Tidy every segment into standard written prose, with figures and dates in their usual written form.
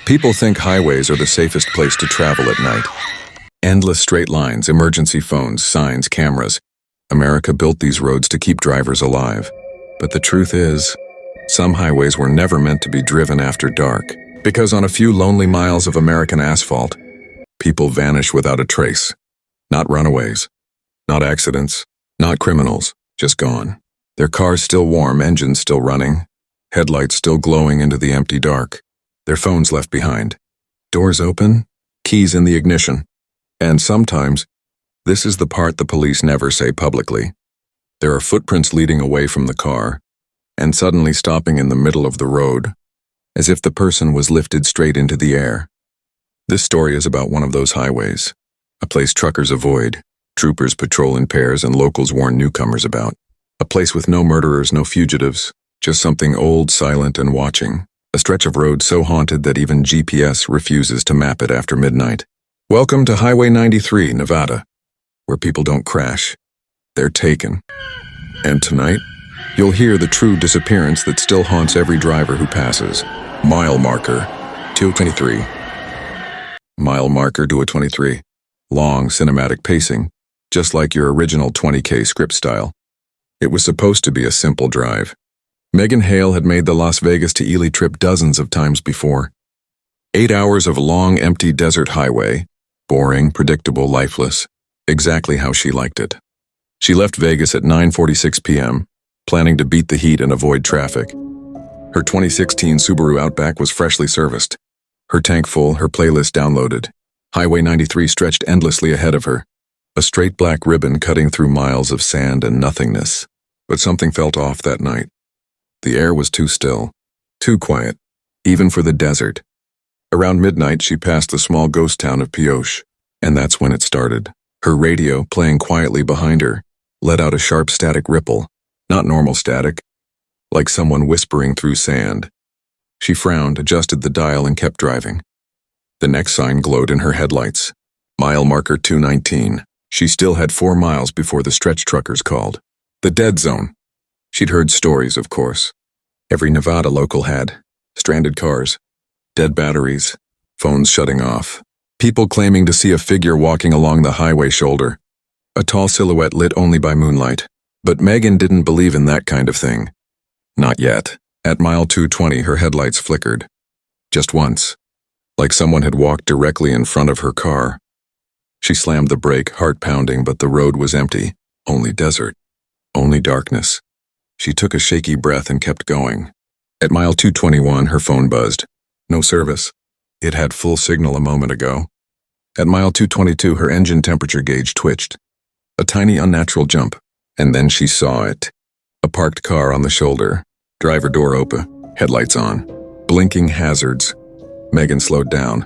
People think highways are the safest place to travel at night. Endless straight lines, emergency phones, signs, cameras. America built these roads to keep drivers alive. But the truth is, some highways were never meant to be driven after dark. Because on a few lonely miles of American asphalt, people vanish without a trace. Not runaways, not accidents, not criminals, just gone. Their cars still warm, engines still running, headlights still glowing into the empty dark. Their phones left behind. Doors open, keys in the ignition. And sometimes, this is the part the police never say publicly. There are footprints leading away from the car, and suddenly stopping in the middle of the road, as if the person was lifted straight into the air. This story is about one of those highways, a place truckers avoid, troopers patrol in pairs, and locals warn newcomers about. A place with no murderers, no fugitives, just something old, silent, and watching. A stretch of road so haunted that even GPS refuses to map it after midnight. Welcome to Highway 93, Nevada, where people don't crash, they're taken. And tonight, you'll hear the true disappearance that still haunts every driver who passes. Mile marker, 223. Mile marker 223. Long cinematic pacing, just like your original 20K script style. It was supposed to be a simple drive. Megan Hale had made the Las Vegas to Ely trip dozens of times before. 8 hours of long, empty desert highway. Boring, predictable, lifeless. Exactly how she liked it. She left Vegas at 9:46 p.m., planning to beat the heat and avoid traffic. Her 2016 Subaru Outback was freshly serviced. Her tank full, her playlist downloaded. Highway 93 stretched endlessly ahead of her. A straight black ribbon cutting through miles of sand and nothingness. But something felt off that night. The air was too still, too quiet, even for the desert. Around midnight, she passed the small ghost town of Pioche, and that's when it started. Her radio, playing quietly behind her, let out a sharp static ripple, not normal static, like someone whispering through sand. She frowned, adjusted the dial, and kept driving. The next sign glowed in her headlights. Mile marker 219. She still had 4 miles before the stretch truckers called. The dead zone. She'd heard stories, of course. Every Nevada local had. Stranded cars, dead batteries, phones shutting off. People claiming to see a figure walking along the highway shoulder. A tall silhouette lit only by moonlight. But Megan didn't believe in that kind of thing. Not yet. At mile 220, her headlights flickered. Just once. Like someone had walked directly in front of her car. She slammed the brake, heart pounding, but the road was empty. Only desert. Only darkness. She took a shaky breath and kept going. At mile 221, her phone buzzed. No service. It had full signal a moment ago. At mile 222, her engine temperature gauge twitched. A tiny unnatural jump. And then she saw it. A parked car on the shoulder. Driver door open. Headlights on. Blinking hazards. Megan slowed down.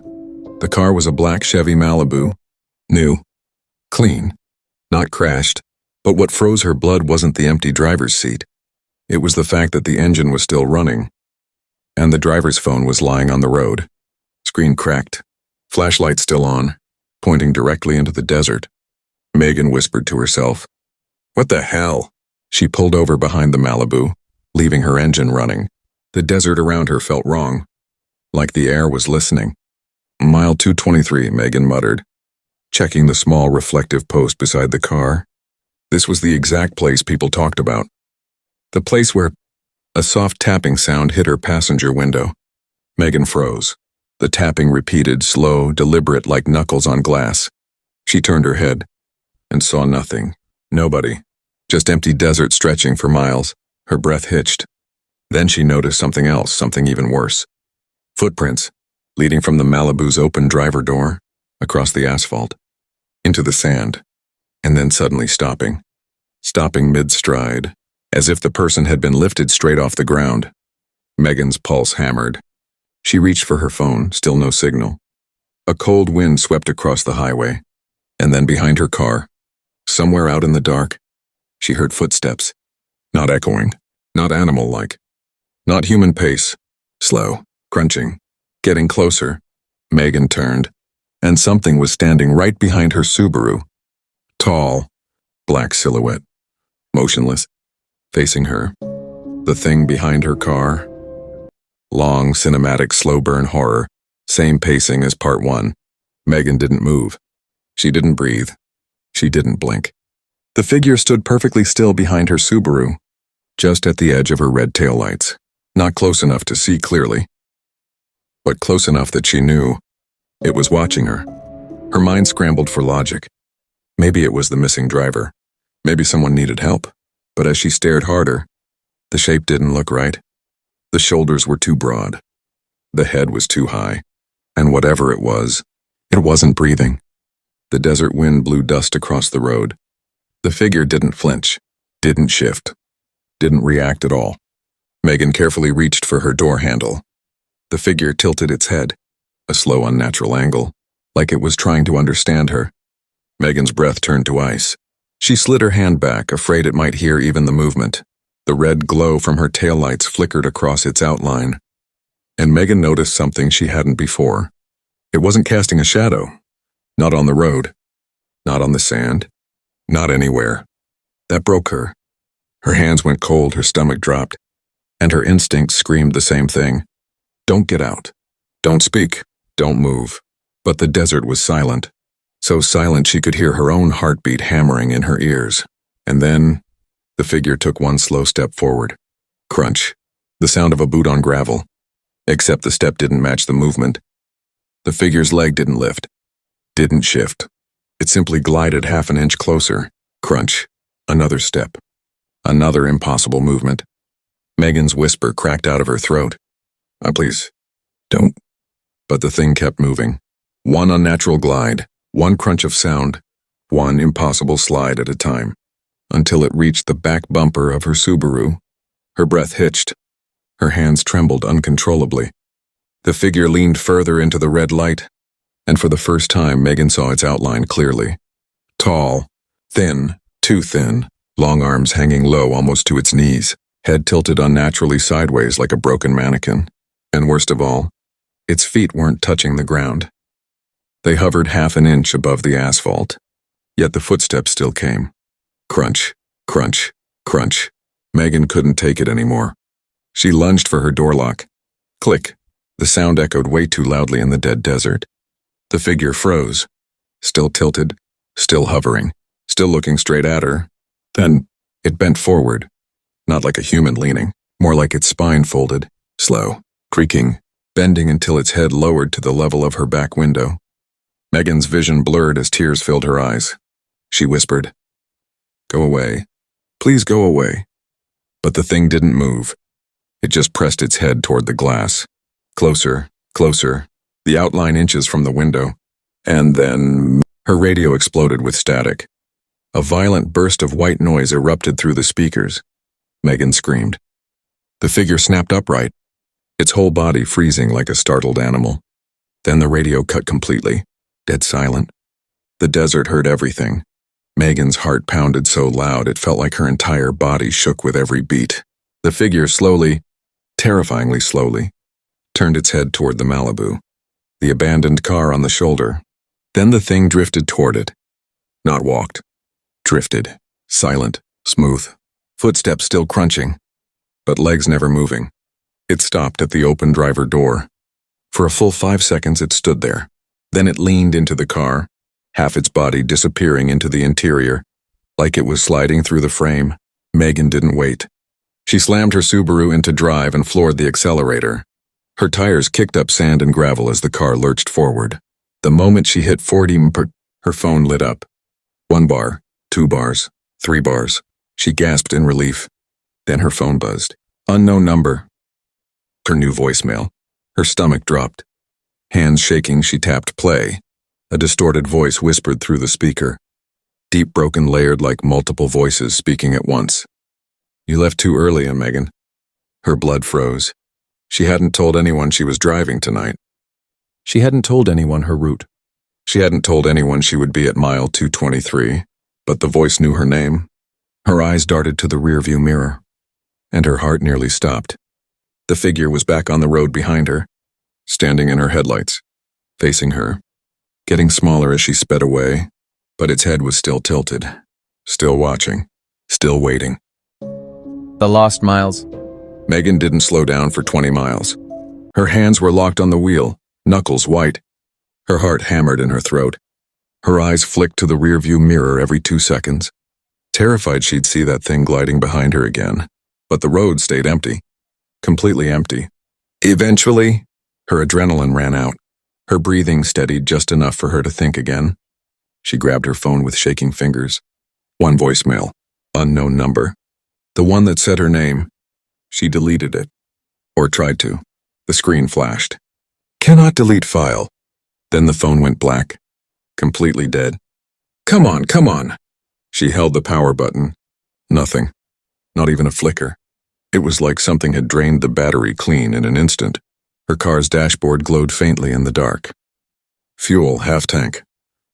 The car was a black Chevy Malibu. New. Clean. Not crashed. But what froze her blood wasn't the empty driver's seat. It was the fact that the engine was still running. And the driver's phone was lying on the road. Screen cracked. Flashlight still on, pointing directly into the desert. Megan whispered to herself, "What the hell?" She pulled over behind the Malibu, leaving her engine running. The desert around her felt wrong. Like the air was listening. Mile 223, Megan muttered, checking the small reflective post beside the car. This was the exact place people talked about. The place where a soft tapping sound hit her passenger window. Megan froze. The tapping repeated, slow, deliberate, like knuckles on glass. She turned her head and saw nothing. Nobody. Just empty desert stretching for miles. Her breath hitched. Then she noticed something else, something even worse. Footprints, leading from the Malibu's open driver door, across the asphalt, into the sand, and then suddenly stopping. Stopping mid-stride, as if the person had been lifted straight off the ground. Megan's pulse hammered. She reached for her phone, still no signal. A cold wind swept across the highway, and then behind her car, somewhere out in the dark, she heard footsteps. Not echoing, not animal-like, not human pace, slow, crunching, getting closer. Megan turned, and something was standing right behind her Subaru. Tall, black silhouette, motionless, facing her. The thing behind her car. Long, cinematic, slow-burn horror, Same pacing as part 1. Megan didn't move. She didn't breathe. She didn't blink. The figure stood perfectly still behind her Subaru, just at the edge of her red taillights. Not close enough to see clearly, but close enough that she knew it was watching her. Her mind scrambled for logic. Maybe it was the missing driver. Maybe someone needed help. But as she stared harder, the shape didn't look right. The shoulders were too broad. The head was too high. And whatever it wasn't breathing. The desert wind blew dust across the road. The figure didn't flinch, didn't shift, didn't react at all. Megan carefully reached for her door handle. The figure tilted its head, a slow, unnatural angle, like it was trying to understand her. Megan's breath turned to ice. She slid her hand back, afraid it might hear even the movement. The red glow from her taillights flickered across its outline. And Megan noticed something she hadn't before. It wasn't casting a shadow. Not on the road. Not on the sand. Not anywhere. That broke her. Her hands went cold, her stomach dropped. And her instincts screamed the same thing. Don't get out. Don't speak. Don't move. But the desert was silent. So silent she could hear her own heartbeat hammering in her ears. And then, the figure took one slow step forward. Crunch. The sound of a boot on gravel. Except the step didn't match the movement. The figure's leg didn't lift. Didn't shift. It simply glided half an inch closer. Crunch. Another step. Another impossible movement. Megan's whisper cracked out of her throat. Please, don't. But the thing kept moving. One unnatural glide, one crunch of sound, one impossible slide at a time, until it reached the back bumper of her Subaru. Her breath hitched. Her hands trembled uncontrollably. The figure leaned further into the red light, and for the first time Megan saw its outline clearly. Tall, thin, too thin, long arms hanging low almost to its knees, head tilted unnaturally sideways like a broken mannequin. And worst of all, its feet weren't touching the ground. They hovered half an inch above the asphalt, yet the footsteps still came. Crunch, crunch, crunch. Megan couldn't take it anymore. She lunged for her door lock. Click. The sound echoed way too loudly in the dead desert. The figure froze, still tilted, still hovering, still looking straight at her. Then it bent forward, not like a human leaning, more like its spine folded, slow, creaking, bending until its head lowered to the level of her back window. Megan's vision blurred as tears filled her eyes. She whispered, "Go away. Please go away." But the thing didn't move. It just pressed its head toward the glass. Closer, closer, the outline inches from the window. And then her radio exploded with static. A violent burst of white noise erupted through the speakers. Megan screamed. The figure snapped upright, its whole body freezing like a startled animal. Then the radio cut completely, dead silent. The desert heard everything. Megan's heart pounded so loud it felt like her entire body shook with every beat. The figure slowly, terrifyingly slowly, turned its head toward the Malibu, the abandoned car on the shoulder. Then the thing drifted toward it. Not walked. Drifted, silent, smooth, footsteps still crunching, but legs never moving. It stopped at the open driver door. For a full 5 seconds it stood there. Then it leaned into the car, half its body disappearing into the interior, like it was sliding through the frame. Megan didn't wait. She slammed her Subaru into drive and floored the accelerator. Her tires kicked up sand and gravel as the car lurched forward. The moment she hit 40 mph, her phone lit up. 1 bar, 2 bars, 3 bars. She gasped in relief. Then her phone buzzed. Unknown number. Her new voicemail. Her stomach dropped. Hands shaking, she tapped play. A distorted voice whispered through the speaker. Deep, broken, layered like multiple voices speaking at once. "You left too early, Megan." Her blood froze. She hadn't told anyone she was driving tonight. She hadn't told anyone her route. She hadn't told anyone she would be at mile 223, but the voice knew her name. Her eyes darted to the rearview mirror, and her heart nearly stopped. The figure was back on the road behind her, standing in her headlights, facing her, getting smaller as she sped away, but its head was still tilted, still watching, still waiting. The Lost Miles. Megan didn't slow down for 20 miles. Her hands were locked on the wheel, knuckles white. Her heart hammered in her throat. Her eyes flicked to the rearview mirror every 2 seconds. Terrified she'd see that thing gliding behind her again. But the road stayed empty. Completely empty. Eventually, her adrenaline ran out. Her breathing steadied just enough for her to think again. She grabbed her phone with shaking fingers. One voicemail. Unknown number. The one that said her name. She deleted it. Or tried to. The screen flashed. Cannot delete file. Then the phone went black. Completely dead. Come on, come on. She held the power button. Nothing. Not even a flicker. It was like something had drained the battery clean in an instant. Her car's dashboard glowed faintly in the dark. Fuel, half tank.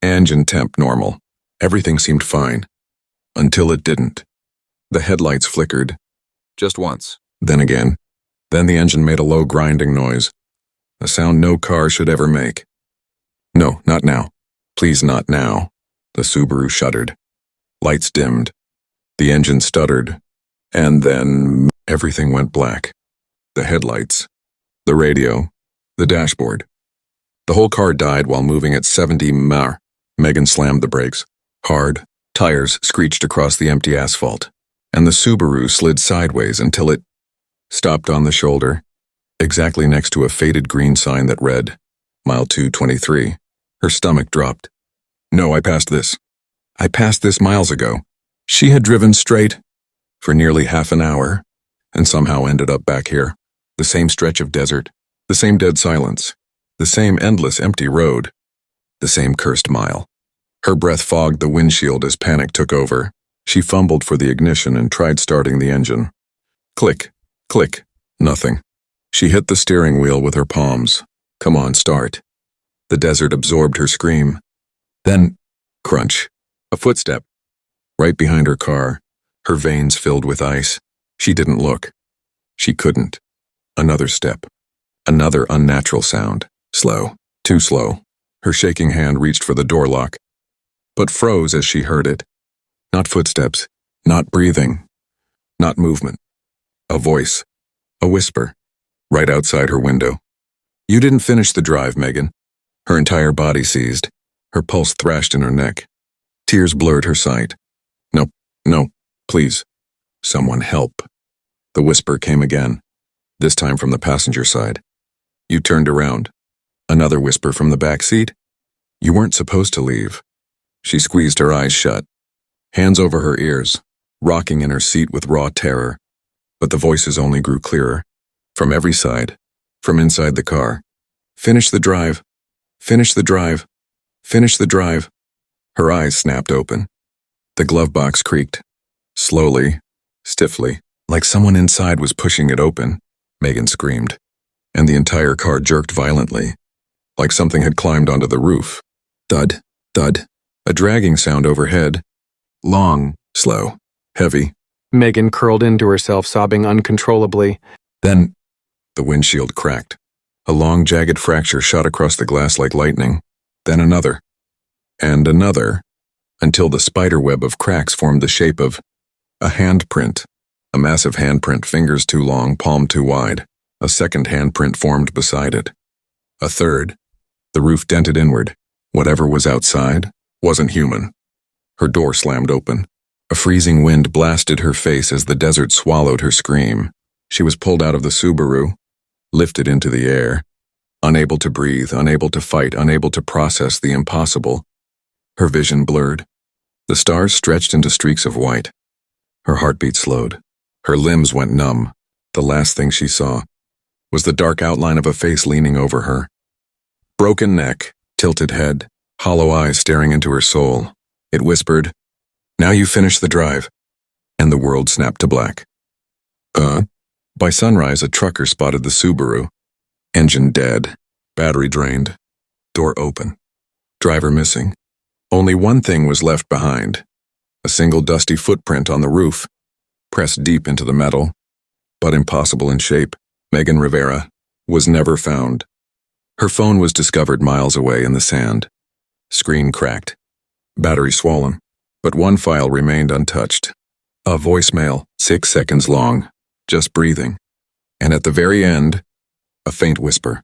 Engine temp, normal. Everything seemed fine. Until it didn't. The headlights flickered. Just once. Then again. Then the engine made a low grinding noise. A sound no car should ever make. No, not now. Please, not now. The Subaru shuddered. Lights dimmed. The engine stuttered. And then everything went black. The headlights. The radio. The dashboard. The whole car died while moving at 70 mph. Megan slammed the brakes. Hard. Tires screeched across the empty asphalt. And the Subaru slid sideways until it stopped on the shoulder, exactly next to a faded green sign that read, Mile 223. Her stomach dropped. No, I passed this. I passed this miles ago. She had driven straight for nearly half an hour and somehow ended up back here. The same stretch of desert, the same dead silence, the same endless empty road, the same cursed mile. Her breath fogged the windshield as panic took over. She fumbled for the ignition and tried starting the engine. Click, click, nothing. She hit the steering wheel with her palms. Come on, start. The desert absorbed her scream. Then, crunch, a footstep. Right behind her car, her veins filled with ice. She didn't look. She couldn't. Another step. Another unnatural sound. Slow, too slow. Her shaking hand reached for the door lock, but froze as she heard it. Not footsteps, not breathing, not movement. A voice, a whisper, right outside her window. You didn't finish the drive, Megan. Her entire body seized. Her pulse thrashed in her neck. Tears blurred her sight. No, no, please. Someone help. The whisper came again, this time from the passenger side. You turned around. Another whisper from the back seat. You weren't supposed to leave. She squeezed her eyes shut, hands over her ears, rocking in her seat with raw terror. But the voices only grew clearer. From every side, from inside the car. Finish the drive. Finish the drive. Finish the drive. Her eyes snapped open. The glove box creaked. Slowly, stiffly, like someone inside was pushing it open. Megan screamed. And the entire car jerked violently, like something had climbed onto the roof. Thud, thud. A dragging sound overhead. Long, slow, heavy. Megan curled into herself, sobbing uncontrollably. Then, the windshield cracked. A long, jagged fracture shot across the glass like lightning. Then another. And another. Until the spiderweb of cracks formed the shape of a handprint. A massive handprint, fingers too long, palm too wide. A second handprint formed beside it. A third. The roof dented inward. Whatever was outside wasn't human. Her door slammed open. A freezing wind blasted her face as the desert swallowed her scream. She was pulled out of the Subaru, lifted into the air, unable to breathe, unable to fight, unable to process the impossible. Her vision blurred. The stars stretched into streaks of white. Her heartbeat slowed. Her limbs went numb. The last thing she saw was the dark outline of a face leaning over her. Broken neck, tilted head, hollow eyes staring into her soul. It whispered, "Now you finish the drive." And the world snapped to black. By sunrise, a trucker spotted the Subaru. Engine dead, battery drained, door open, driver missing. Only one thing was left behind. A single dusty footprint on the roof, pressed deep into the metal, but impossible in shape. Megan Rivera was never found. Her phone was discovered miles away in the sand. Screen cracked, battery swollen, but one file remained untouched. A voicemail, 6 seconds long, just breathing. And at the very end, a faint whisper.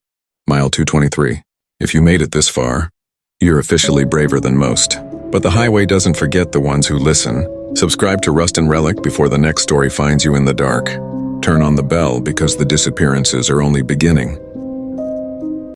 Mile 223. If you made it this far, you're officially braver than most. But the highway doesn't forget the ones who listen. Subscribe to Rust and Relic before the next story finds you in the dark. Turn on the bell because the disappearances are only beginning.